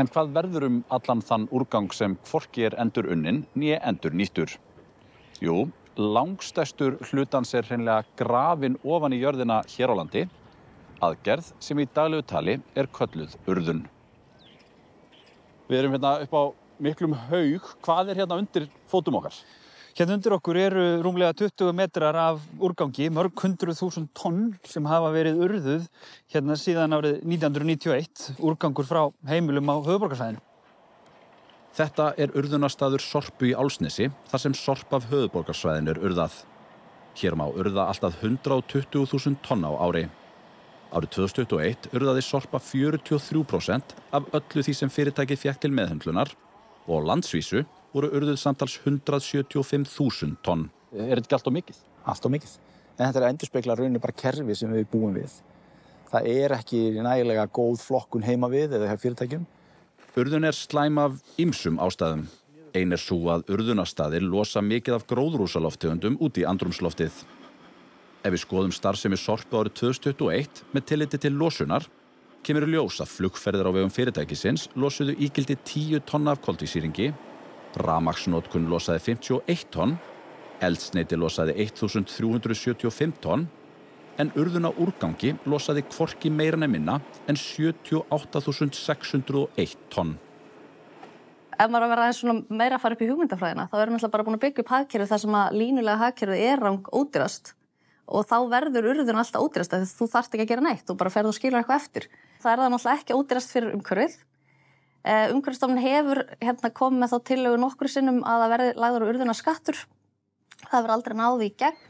En hvað verður allan þann úrgang sem hvorki endurunnin né endurnýttur? Jú, langstærstur hlutans hreinlega grafinn ofan í jörðina hér á landi, aðgerð sem í daglegu tali kölluð urðun. Við erum hérna upp á miklum haug. Hvað hérna undir fótum okkar? Hérna undir okkur eru rúmlega 20 metrar af úrgangi, mörg 100.000 tonn sem hafa verið urðuð hérna síðan árið 1991, úrgangur frá heimilum á höfuðborgarsvæðinu. Þetta urðunarstaður Sorpu í Álfsnesi, þar sem sorp af höfuðborgarsvæðinu urðað. Hér má urða allt að 120.000 tonn á ári. Árið 2021 urðaði sorpa 43% af öllu því sem fyrirtækið fékk til meðhöndlunar og á landsvísu voru urðuð samtals 175.000 tonn. Þetta ekki allt of mikið? Allt of mikið. En þetta endurspeglar rauninni bara kerfi sem við búum við. Það ekki nægilega góð flokkun heima við eða hjá fyrirtækjum. Urðun slæm af ýmsum ástæðum. Ein sú að urðunarstaðir losa mikið af gróðurhúsalofttegundum út í andrúmsloftið. Ef við skoðum starfsemi Sorpu árið 2021 með tilliti til losunar, kemur í ljós að flugferðir á vegum fyrirtækisins losuðu ígildi 10 tonn af koltvísýringi, rafmagnsnotkun losaði 51 tonn, eldsneyti losaði 1375 tonn, en urðun á úrgangi losaði hvorki meira né minna en 78.601 tonn. Ef maður að vera aðeins svona meira að fara upp í hugmyndafræðina, þá erum við náttúrulega bara búin að byggja upp hagkerfi þar sem að línulega hagkerfið rang ódýrast og þá verður urðun alltaf ódýrast af því þú þarft ekki að gera neitt, þú bara ferð og skilur eitthvað eftir. Það það náttúrulega ekki ódýrast fyrir umhverfið. Umhverfisstofnun hefur komið með þá tillögu nokkrum sinnum að það verði lagður á urðunarskattur. Það hefur aldrei náð í gegn.